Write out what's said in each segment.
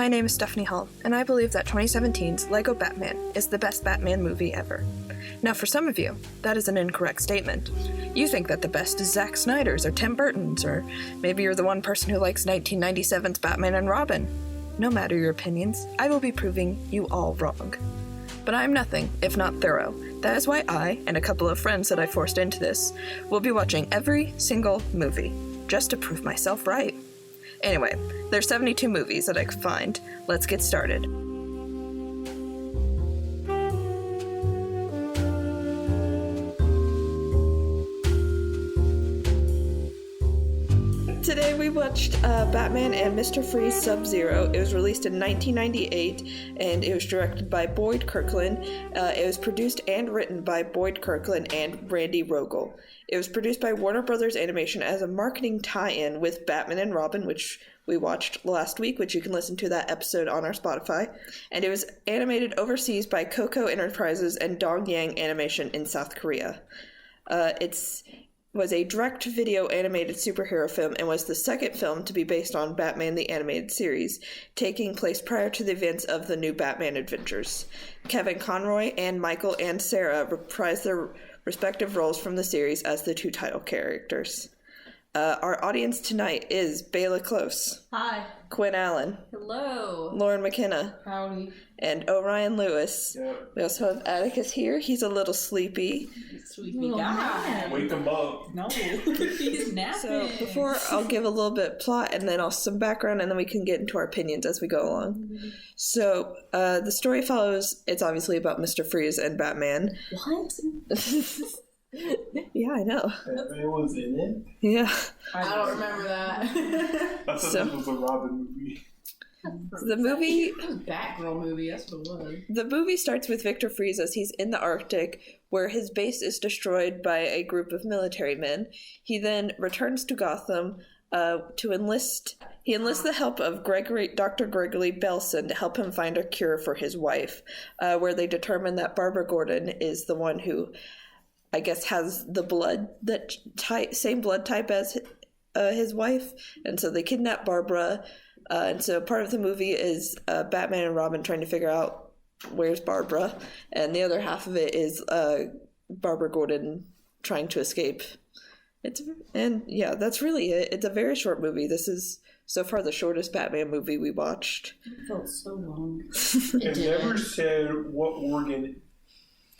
My name is Stephanie Hall, and I believe that 2017's Lego Batman is the best Batman movie ever. Now, for some of you, that is an incorrect statement. You think that the best is Zack Snyder's or Tim Burton's, or maybe you're the one person who likes 1997's Batman and Robin. No matter your opinions, I will be proving you all wrong. But I'm nothing if not thorough. That is why I, and a couple of friends that I forced into this, will be watching every single movie, just to prove myself right. Anyway, there's 72 movies that I could find. Let's get started. Today we watched Batman and Mr. Freeze Subzero. It was released in 1998, and it was directed by Boyd Kirkland. It was produced and written by Boyd Kirkland and Randy Rogel. It was produced by Warner Brothers Animation as a marketing tie-in with Batman and Robin, which we watched last week, which you can listen to that episode on our Spotify. And it was animated overseas by Coco Enterprises and Dongyang Animation in South Korea. Was a direct-to-video animated superhero film and was the second film to be based on Batman the Animated Series, taking place prior to the events of the new Batman adventures. Kevin Conroy and Michael and Sarah reprised their respective roles from the series as the two title characters. Our audience tonight is Baylah Close. Hi. Quinn Allen. Hello. Lauren McKenna. Howdy. And Orion Lewis. Yep. We also have Atticus here. He's a little sleepy. Sleepy guy. Wake him up. No. He's napping. So before I'll give a little bit plot and then some background, and then we can get into our opinions as we go along. Mm-hmm. So the story follows, it's obviously about Mr. Freeze and Batman. What? Yeah, I know. Batman was in it? Yeah. I don't remember that. I thought this was a Robin movie. The movie... It was a Batgirl movie, that's what it was. The movie starts with Victor Freeze as he's in the Arctic, where his base is destroyed by a group of military men. He then returns to Gotham to enlist... He enlists the help of Dr. Gregory Belson to help him find a cure for his wife, where they determine that Barbara Gordon is the one who, I guess, has the same blood type as his wife, and so they kidnap Barbara. And so part of the movie is Batman and Robin trying to figure out where's Barbara, and the other half of it is Barbara Gordon trying to escape. That's really it. It's a very short movie. This is so far the shortest Batman movie we watched. It felt so long. It never said what organ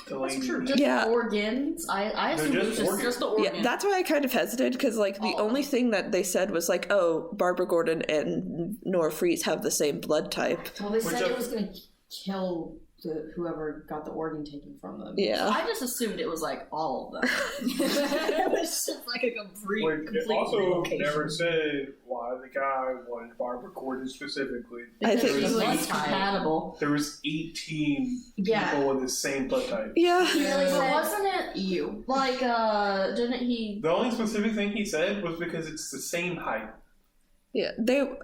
the lady. That's true. Just organs. I assume it was just the organ. Yeah, that's why I kind of hesitated, because the only thing that they said was Barbara Gordon and Nora Freeze have the same blood type. Well, they said it was going to kill whoever got the organ taken from them. Yeah. So I just assumed it was all of them. It was just a complete It also never said why the guy wanted Barbara Gordon specifically. I think he was compatible. There was 18 people with the same blood type. Yeah. He really But said, wasn't it you? didn't he? The only specific thing he said was because it's the same height. Yeah,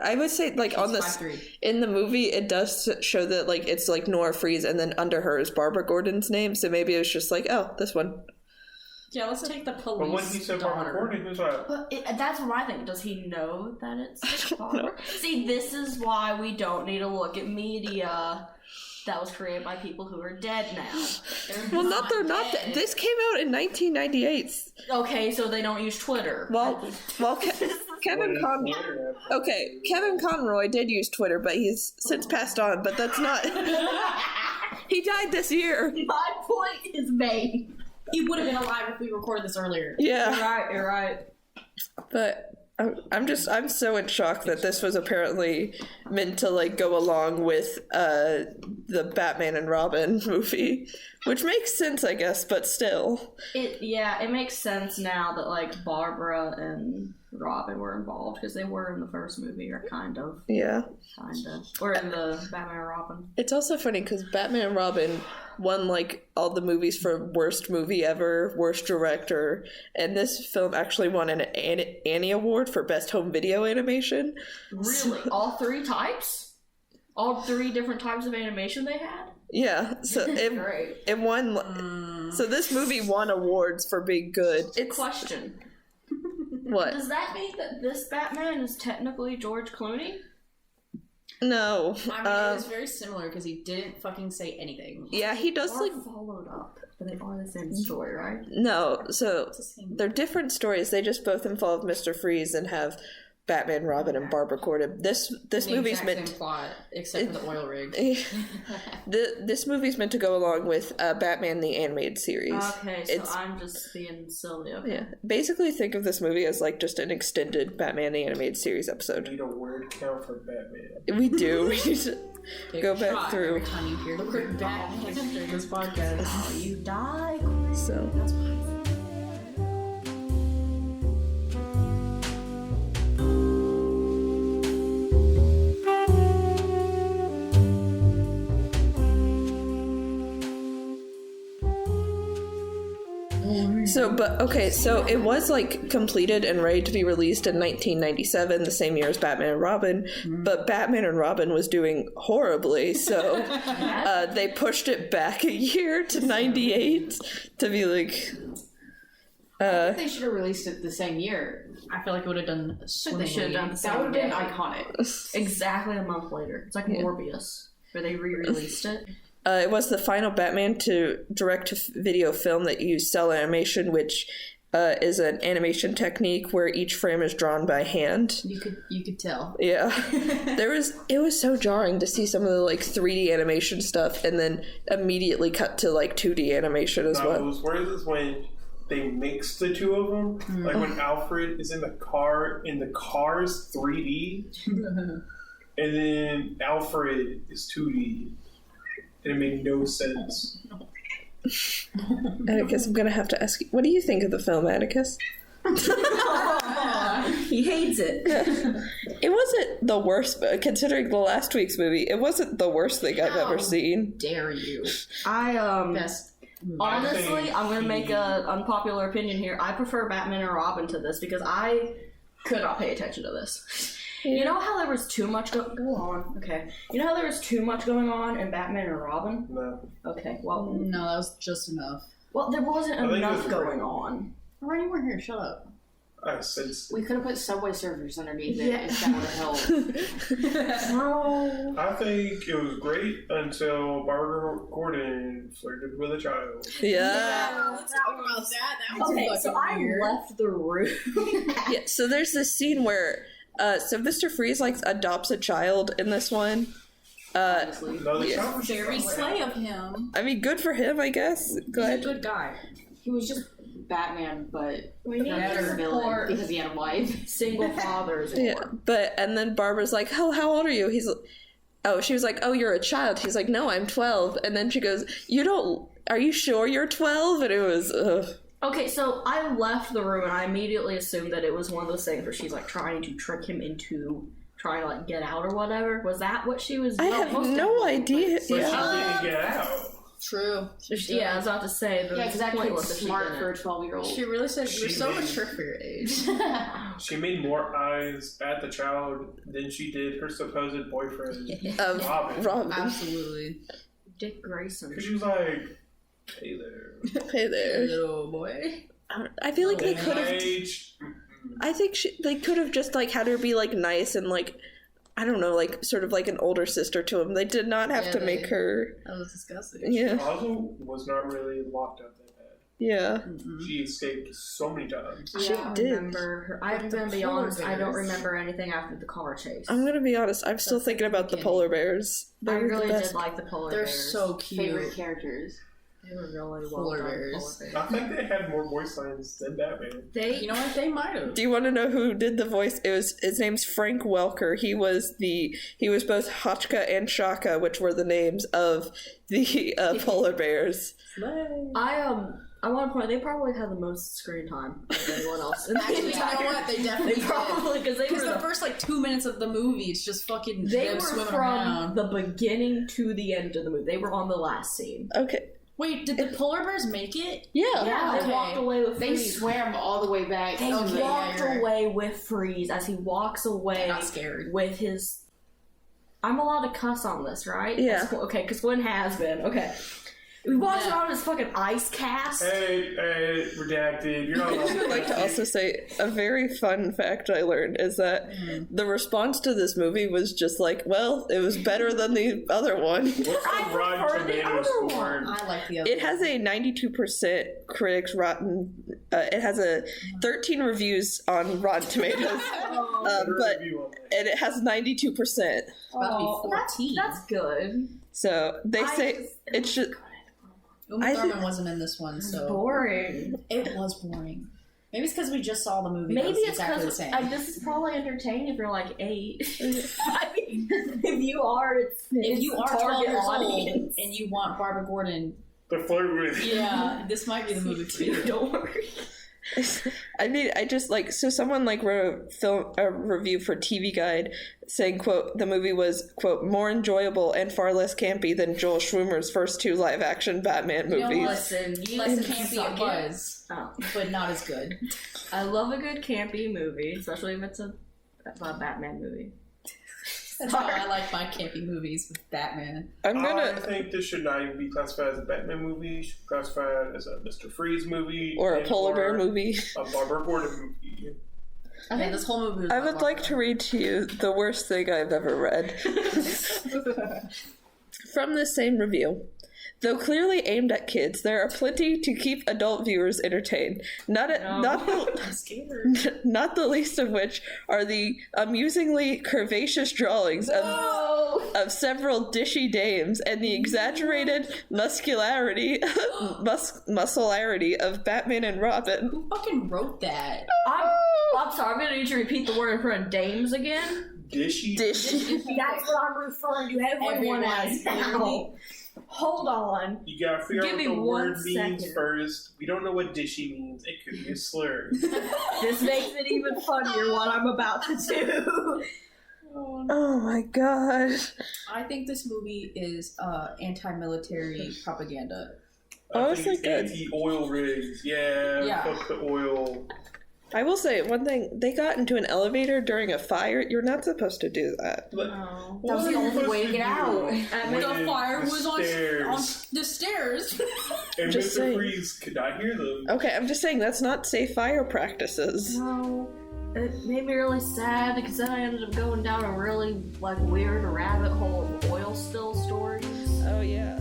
I would say on this in the movie it does show that it's Nora Freeze and then under her is Barbara Gordon's name, so maybe it was just this one. Yeah, let's take the police. But when he said Barbara Gordon, he was like, But that's what I think. Does he know that it's Barbara? know. See, this is why we don't need to look at media that was created by people who are dead now. They're not dead. This came out in 1998. Okay, so they don't use Twitter. Well, Kevin Conroy did use Twitter, but he's since passed on. But that's not. He died this year. My point is made. He would have been alive if we recorded this earlier. Yeah, You're right. But I'm so in shock that this was apparently meant to go along with the Batman and Robin movie, which makes sense, I guess, but still. It makes sense now that Barbara and Robin were involved, because they were in the first movie, or kind of. Yeah. Or in the Batman and Robin. It's also funny because Batman and Robin won all the movies for worst movie ever, worst director, and this film actually won an Annie Award for best home video animation. Really? All three types? All three different types of animation they had? Yeah, so it won. So this movie won awards for being good. Question. What? Does that mean that this Batman is technically George Clooney? No. I mean, it was very similar because he didn't fucking say anything. Yeah, he does Are like followed up, but they are the same story, right? no. So It's the same. they're different stories. They just both involve Mr. Freeze and have Batman, Robin, and Barbara Gordon. This The movie's exact meant same plot, except for the oil rig. this movie's meant to go along with Batman the Animated Series. Okay, so It's- I'm just being silly. Okay. Yeah, basically think of this movie as like just an extended Batman the Animated Series We episode. need a word count for Batman. We do. We need to Take go a back shot through. every time you hear the word Batman during this podcast. Oh, you die. So so it was like completed and ready to be released in 1997, the same year as Batman and Robin, but Batman and Robin was doing horribly, so they pushed it back a year to 98 to be like They should have released it the same year. I feel like it would have done They swimmingly. should have done the That same would have been day. iconic. Exactly a month later. It's like Morbius, where they re-released it. it was the final Batman to direct-to-video film that used cell animation, which is an animation technique where each frame is drawn by hand. You could tell. Yeah. It was so jarring to see some of the like 3D animation stuff and then immediately cut to like 2D animation as That well. was where is when they mix the two of them, like when Alfred is in the car's 3D, and then Alfred is 2D, and it made no sense. Atticus, I'm gonna have to ask you, what do you think of the film, Atticus? He hates it. It wasn't the worst, considering the last week's movie, it wasn't the worst thing I've ever seen. Dare you? Best. Honestly, I think I'm gonna make a unpopular opinion here. I prefer Batman and Robin to this because I could not pay attention to this. You know how there was too much go on? Okay. You know how there was too much going on in Batman and Robin? No. Okay, well, No, that was just enough. there wasn't I think it enough was going great. on. Alright, you weren't here. Shut up. I sense. We could have put Subway surfers underneath it Yeah. if that would have helped. No. I think it was great until Barbara Gordon flirted with a child. Yeah. Let's talk about that. That was Okay, so I weird. left the room. Yeah, so there's this scene where so Mr. Freeze like adopts a child in this one. Honestly. No, the Yeah. child was Very somewhere slay else. of him. I mean, good for him, I guess. He's a Glad. good guy. He was just Batman, but We need better to villain support because he had a wife. single fathers. Yeah, more. but and then Barbara's like, "Oh, how old are you?" She was like, "Oh, you're a child." He's like, "No, I'm 12." And then she goes, Are you sure you're 12?" And it was, Okay, so I left the room and I immediately assumed that it was one of those things where she's like trying to trick him into trying to like get out or whatever. Was that what she was I doing? have no idea. But she Yeah. didn't get out. True. Yeah, I was about to say Yeah, because that kid's pointless if she smart didn't. for a 12-year-old. She really said you're She so did. mature for your age. She made more eyes at the child than she did her supposed boyfriend, Robin. Robin. Absolutely. Dick Grayson. Because she was like, hey there. Hey there. Little boy. I feel like they could have. Age. I think they could have just like had her be like nice and like, I don't know, like sort of like an older sister to him. They did not have Yeah, to they- make her. That was disgusting. Yeah. Also was not really locked up that bad. Yeah. She escaped so many times. She I did. remember her. I'm the gonna be polar honest. I don't bears. remember anything after the car chase. I'm gonna be honest. I'm still That's thinking like the about the beginning. polar bears. I They're really the did best. like the polar They're bears. so cute. Favorite characters. They were really well Polar done. bears. Polar I think they had more voice lines than Batman. They You know what? They might have. Do you want to know who did the voice? His name's Frank Welker. He was both Hotchka and Shaka, which were the names of the polar bears. I want to point. They probably had the most screen time of anyone else. In the Actually, you know entire- what? They definitely They did. probably because they Because were the first like 2 minutes of the movie, it's just fucking they them were swimming from around. the beginning to the end of the movie. They were on the last scene. Okay. Wait, did the polar bears make it? Yeah. Yeah, they okay. walked away with They Freeze. swam all the way back. They Okay, yeah, walked you're right. away with Freeze as he walks away Not scared. with his. I'm allowed to cuss on this, right? Yeah. Okay, because Quinn has been. Okay. We watched it on his fucking ice cast. Hey, redacted. You're not allowed I would like to also say a very fun fact I learned is that the response to this movie was just like, well, it was better than the other one. What's the Rotten prefer the Tomatoes other score? I like the other It has a 92% critics Rotten. It has a 13 reviews on Rotten Tomatoes, but Review on that. and it has 92%. It's about to be 14. That's good. So they say it should. Uma I Thurman think- wasn't in this one, so Boring. it was boring. Maybe it's because we just saw the movie. Maybe it's exactly the because same. this is probably entertaining if you're like 8. I mean, if you are, If you are 12 target years old audience. and you want Barbara Gordon, The flirt with. yeah, this might be the movie for you. Don't worry. I mean, I just like so someone like wrote a review for TV Guide saying, quote, the movie was, quote, more enjoyable and far less campy than Joel Schumer's first 2 live action Batman You know movies. what? Listen, you Less can campy suck it was, Oh. but not as good. I love a good campy movie, especially if it's a Batman movie. That's how I like my campy movies with Batman. I'm I gonna think this should not even be classified as a Batman movie. It should be classified as a Mr. Freeze movie. or a and polar bear or movie. A Barbara Gordon movie. Yeah, this whole movie was I about would like Barbara. to read to you the worst thing I've ever read. From this same review. Though clearly aimed at kids, there are plenty to keep adult viewers entertained. Not the I'm scared. not the least of which are the amusingly curvaceous drawings of several dishy dames and the exaggerated muscularity of Batman and Robin. Who fucking wrote that? I'm sorry, I'm gonna need you to repeat the word in front of dames again. Dishy. Dishy. That's what I'm referring to everyone as now. Hold on. You gotta figure Give out me what the one word means second. first. We don't know what dishy means. It could be a slur. This makes it even funnier what I'm about to do. Oh my gosh. I think this movie is anti-military propaganda. I Honestly, think it's good. anti-oil rigs. Yeah, fuck the oil. I will say one thing, they got into an elevator during a fire. You're not supposed to do that. But No. what was are the you only supposed way to get out. do when The fire was on stairs? the stairs. And Just Mr. saying. Freeze could not hear them. Okay, I'm just saying that's not safe fire practices. No. It made me really sad because then I ended up going down a really weird rabbit hole of oil spill stories. Oh yeah.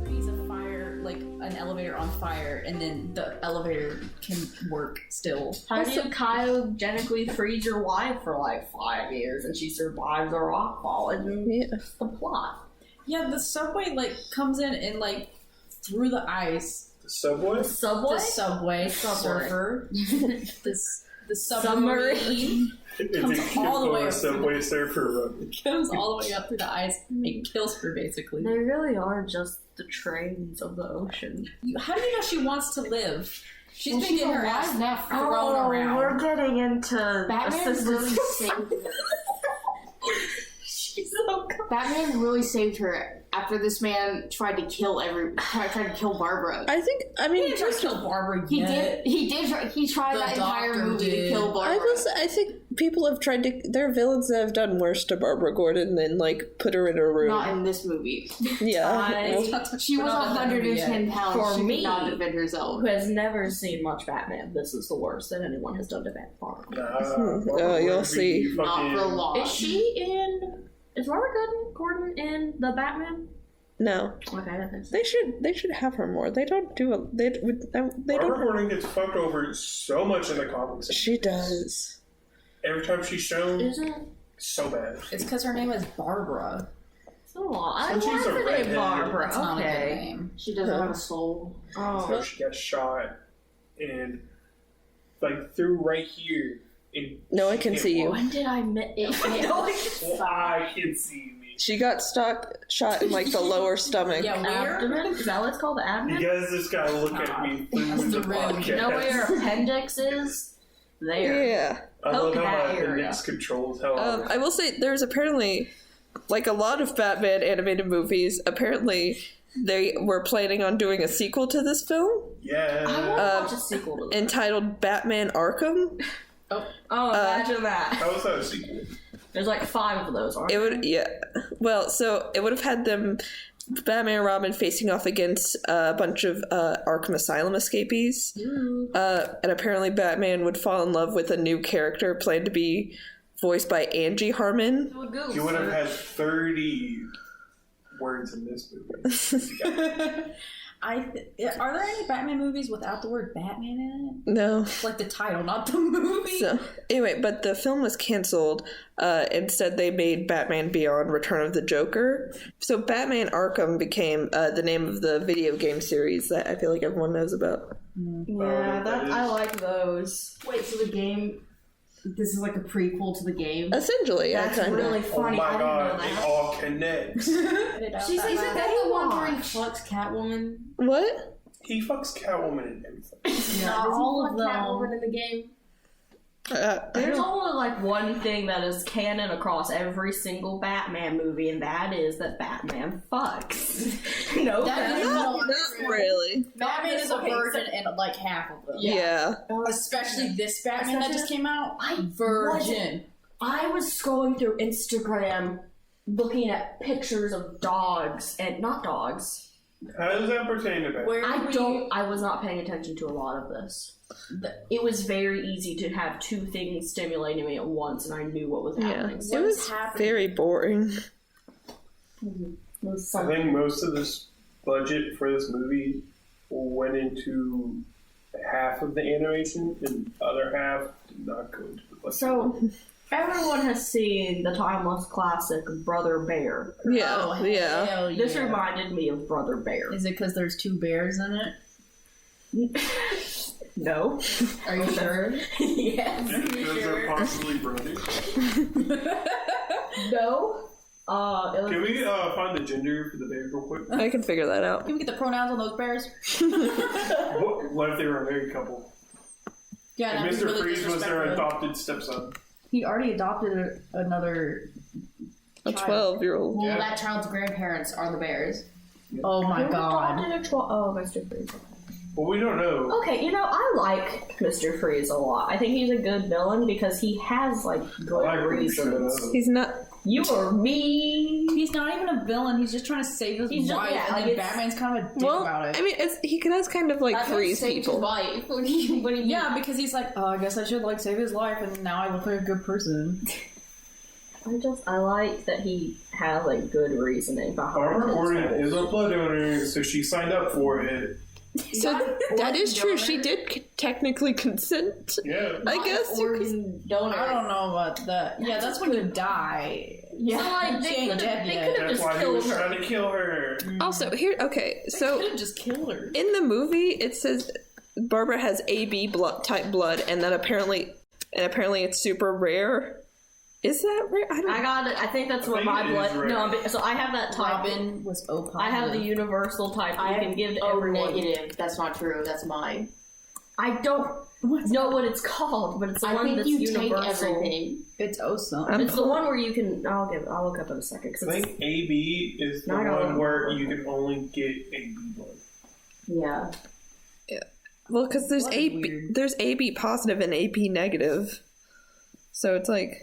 Freeze a fire, like an elevator on fire, and then the elevator can work still. How do you cryogenically freeze your wife for 5 years and she survives a rock fall? And Yeah. the plot. Yeah, the subway comes in and through the ice. The subway? The subway? The subway Subway. surfer. the Submarine. submarine It's Comes a all the way up subway surfer run. comes all the way up through the ice and kills her basically. They really are just the trains of the ocean. How do you know she wants to live? She's been she's getting her alive ass now. thrown around. We're getting into Batman really saved her. She's so good. Batman really saved her after this man tried to kill Barbara. I think He didn't try to kill Barbara He yet. did. He tried The that entire doctor movie to did. kill Barbara. I think people have tried to. There are villains that have done worse to Barbara Gordon than put her in a room. Not in this movie. Yeah. She was 110 pounds. For She me, could not defend herself. who has never seen much Batman, this is the worst that anyone has done to Batman. Oh, you'll see. Not for long. Is she in? Is Barbara Gordon in the Batman? No, Okay, I think so. they should have her more. They don't do a they Barbara don't. Gordon gets fucked over so much in the comics. She does. Every time she's shown, Isn't so bad. It's because her name is Barbara. so long? I So she's like a the name redhead. Barbara. That's not a good Okay. name. She doesn't have a soul. So Oh, she got shot and through right here. And No, I she can can't see you. walk. when did I miss? I can see me. She got shot in the lower stomach. Yeah, where? Abdomen? Is that what it's called? You Abdomen? guys just gotta look at me through That's the the rim. podcast. You know where your appendix is? There. Yeah. I love how Poke my that area. appendix controls how I will say there's apparently a lot of Batman animated movies. Apparently, they were planning on doing a sequel to this film I Yeah. want to watch a sequel to this. entitled Batman Arkham. Oh, imagine that. How was that a sequel? There's like 5 of those, aren't It there? would, yeah. Well, so it would have had them, Batman and Robin, facing off against a bunch of Arkham Asylum escapees. And apparently Batman would fall in love with a new character planned to be voiced by Angie Harmon. You would have had 30 words in this movie. Are there any Batman movies without the word Batman in No. it? Like the title, not the movie. So, anyway, but the film was canceled. Instead, they made Batman Beyond Return of the Joker. So Batman Arkham became the name of the video game series that I feel like everyone knows about. Yeah, I like those. Wait, so the game. This is like a prequel to the game? Essentially, yeah, That's kind really of. Oh funny. my I didn't god, know it that. all connects. She's like, That that the one where he watch. fucks Catwoman? What? He fucks Catwoman and everything. No, all of does he fuck them. Catwoman in the game? I There's don't- only like one thing that is canon across every single Batman movie, and that is that Batman fucks. No, That is Not really. Batman is a Okay, virgin in like half of them. Yeah. Especially this Batman that just came out. I Virgin. I was scrolling through Instagram looking at pictures of dogs and not dogs. How does that pertain to Batman? Where I was not paying attention to a lot of this. It was very easy to have 2 things stimulating me at once, and I knew what was Yeah. happening. It was very boring. I think most of this budget for this movie went into half of the animation, and the other half did not go into the budget. So, everyone has seen the timeless classic Brother Bear. Yeah. Oh, yeah. hell yeah. This reminded me of Brother Bear. Is it because there's 2 bears in it? No. Are you sure? Yes. Because they're possibly brothers. No. Can we find the gender for the bears real quick? I can figure that out. Can we get the pronouns on those bears? What if they were a married couple? Yeah, And that'd be Mr. really Freeze was their disrespectful. adopted stepson. He already adopted another A child. 12-year-old. Well, Yeah. that child's grandparents are the bears. Oh my god. Mr. Freeze. Well, we don't know. Okay, I like Mr. Freeze a lot. I think he's a good villain because he has, like, good I like when you shut it reasons. up. He's not. You are me. He's not even a villain. He's just trying to save his He's just- wife, yeah, and like then it's- Batman's kind of a dick Well, about it. I mean, he does kind of like Batman freeze saved his people. wife when he yeah, because he's like, oh, I guess I should like save his life, and now I look like a good person. I like that he has, like, good reasoning behind Barbara his Orion whole- is a blood donor, so she signed up for it. So that is true. She did technically consent. Yeah. I guess you could. organ donor. I don't know about that. Yeah, that's when you die. So, like, She ain't dead they yet. could have That's just why he killed was her. trying to kill her. Also, here. Okay, so Could have just killed her. in the movie, it says Barbara has AB type blood, and that apparently it's super rare. Is that rare? I don't. I got it. I think that's what think my it is blood. rare. No, so I have that type. Robin was O positive. I have the universal type. I You can give to O everyone. negative. That's not true. That's mine. I don't know what it's called, but it's the I one think that's you universal. take everything. It's awesome. It's the one where you can. I'll look up in a second. 'Cause I it's, think AB is the No, I got one it. where you can only get AB blood. yeah. Well, because there's Blood is AB, weird. there's AB positive and AB negative, so it's like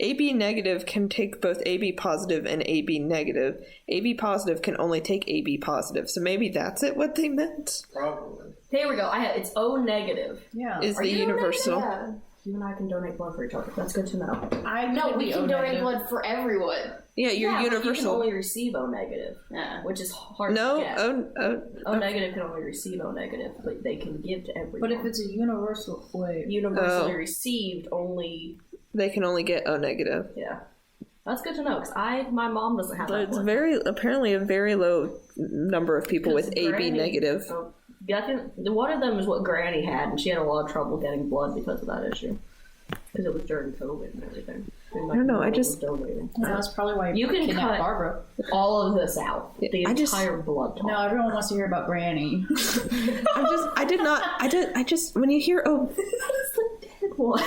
AB negative can take both AB positive and AB negative. AB positive can only take AB positive, so maybe that's what they meant. Probably. Here we go. It's O negative. Yeah. Is Are the you universal? Yeah. You and I can donate blood for each other. That's good to know. I No, we be can O donate negative. blood for everyone. Yeah, you're Yeah, but you can universal. only receive O negative, Yeah. which is hard No, to get. O negative can only receive O negative, but they can give to everyone. But if it's a universal wait. universally Oh. received, only they can only get O negative. yeah. That's good to know because my mom doesn't have But that. it's blood. apparently a very low number of people with AB Granny- negative. So, yeah, I think one of them is what Granny had, and she had a lot of trouble getting blood because of that issue. Because it was during COVID and everything. And, I don't know, no I one just- was donating. That's probably why You can kidnapped cut- Barbara. all of this out. Yeah, The I just- entire blood talk. No, everyone wants to hear about Granny. I just when you hear That's the dead one.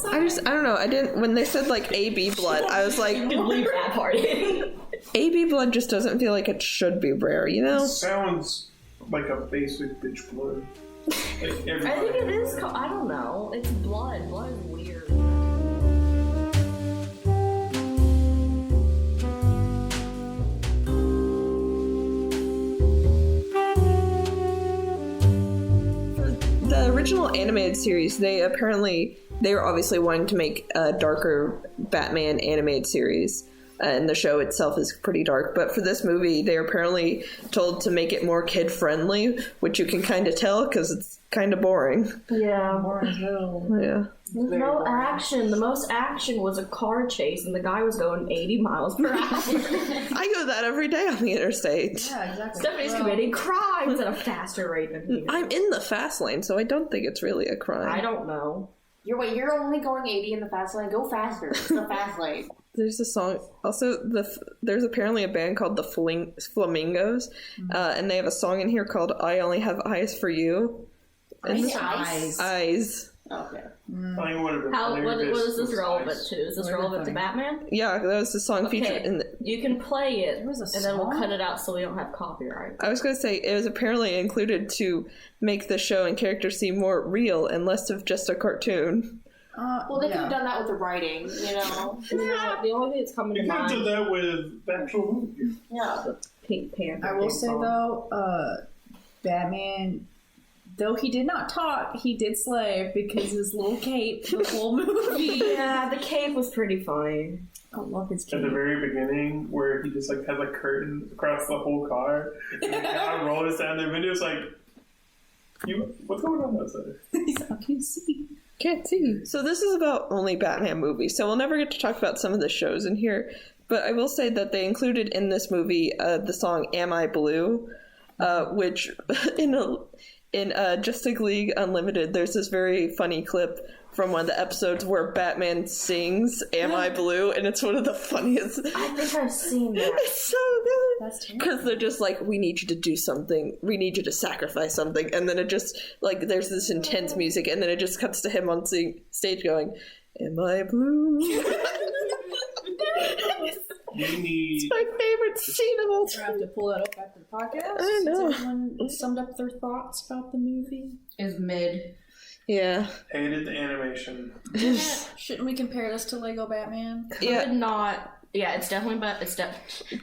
I don't know, when they said like AB blood, I was like, You can leave that part in. AB blood just doesn't feel like it should be rare, you know? It sounds like a basic bitch blood. Like I think it is. I don't know. It's blood. Blood is weird. The original animated series, they were obviously wanting to make a darker Batman animated series, and the show itself is pretty dark, but for this movie they were apparently told to make it more kid friendly, which you can kind of tell because it's kind of boring. Yeah. Boring as hell. Yeah. There's no action. The most action was a car chase, and the guy was going 80 miles per hour. I go that every day on the interstate. Yeah, exactly. Stephanie's committing crimes at a faster rate than he. I'm in the fast lane, so I don't think it's really a crime. I don't know. You're only going 80 in the fast lane. Go faster. It's the fast lane. There's a song. Also, there's apparently a band called the Flamingos, and they have a song in here called "I Only Have Eyes for You." And eyes. Okay. I would have been How? funnier What if is this was relevant nice. to? Is this Very relevant to funny. Batman? Yeah, that was the song featured in. You can play it, There was a and then we'll song? cut it out so we don't have copyright. I was going to say it was apparently included to make the show and characters seem more real and less of just a cartoon. Well, they could have done that with the writing, you know? The only thing that's coming to You could have done mind that with the actual movie. Yeah. Pink Panther. I will theme say song. though, Batman, though he did not talk, he did slay because his little cape the whole movie. Yeah, the cave was pretty funny. I love his At cape. the very beginning, where he just like had a curtain across the whole car, and the guy rolls down the window, it's like, what's going on outside? He's like, I can see. Can't see. So this is about only Batman movies, so we'll never get to talk about some of the shows in here. But I will say that they included in this movie the song "Am I Blue," which in Justice League Unlimited, there's this very funny clip from one of the episodes where Batman sings "Am I Blue," and it's one of the funniest. I think I've seen that. It's so good. That's terrible. Because they're just like, we need you to do something. We need you to sacrifice something. And then it just, like, there's this intense music, and then it just cuts to him on stage going, "Am I blue?" You need. It's my favorite scene of all We're gonna have time. to pull that up after the podcast. I know. Has everyone summed up their thoughts about the movie? Is mid. Yeah. Hated the animation. Shouldn't we compare this to Lego Batman? Yeah. Could not. Yeah, it's definitely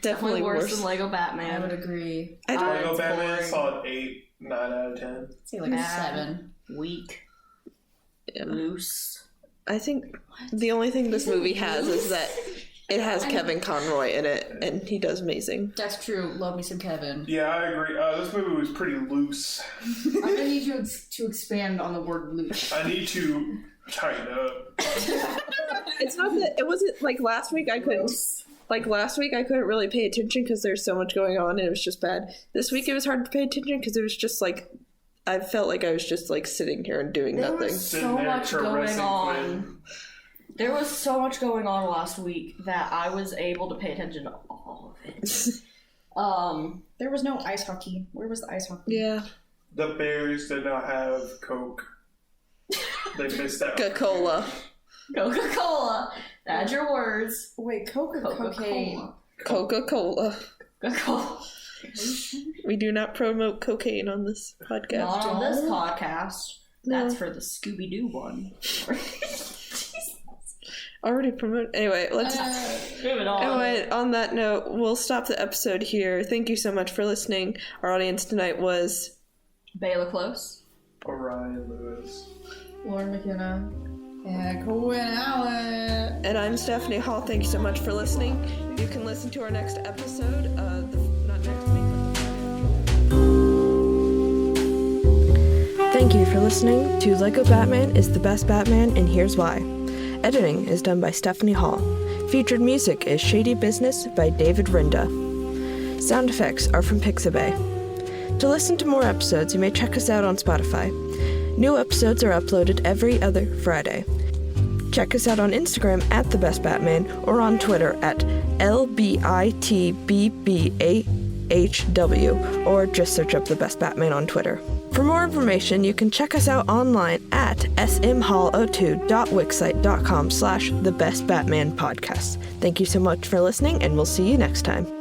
definitely worse than Lego I Batman. would agree. I don't Lego it's Batman boring. saw an 8, 9 out of 10. I'd say like Bad. 7. Weak, Yeah. loose. I think the only thing this movie has is that it has Kevin Conroy in it, and he does amazing. That's true. Love me some Kevin. Yeah, I agree. This movie was pretty loose. I'm gonna need you to expand on the word loose. I need to tighten up. It's not that it wasn't like last week. I couldn't really pay attention because there's so much going on, and it was just bad. This week it was hard to pay attention because it was just like I felt like I was just like sitting here and doing There nothing. was Sitting so there much going caressing on. Quinn. There was so much going on last week that I was able to pay attention to all of it. There was no ice hockey. Where was the ice hockey? Yeah, The Bears did not have Coke. They missed out. Coca-Cola. Coca-Cola. That's your words. Wait, Coca-Cola. Coca-Cola. Coca-Cola. We do not promote cocaine on this podcast. Not on this podcast. No. That's for the Scooby-Doo one. Already promote. Anyway, let's. Moving on. Anyway, on that note, we'll stop the episode here. Thank you so much for listening. Our audience tonight was Baylah Close. Orion Lewis. Lauren McKenna. And Quinn Allen. And I'm Stephanie Hall. Thank you so much for listening. You can listen to our next episode. Not next week, but Thank you for listening to Lego Batman is the Best Batman, and here's why. Editing is done by Stephanie Hall. Featured music is Shady Business by David Renda. Sound effects are from Pixabay. To listen to more episodes, you may check us out on Spotify. New episodes are uploaded every other Friday. Check us out on Instagram at The Best Batman or on Twitter at LBITBBAHW, or just search up The Best Batman on Twitter. For more information, you can check us out online at smhall02.wixsite.com/thebestbatmanpodcast. Thank you so much for listening, and we'll see you next time.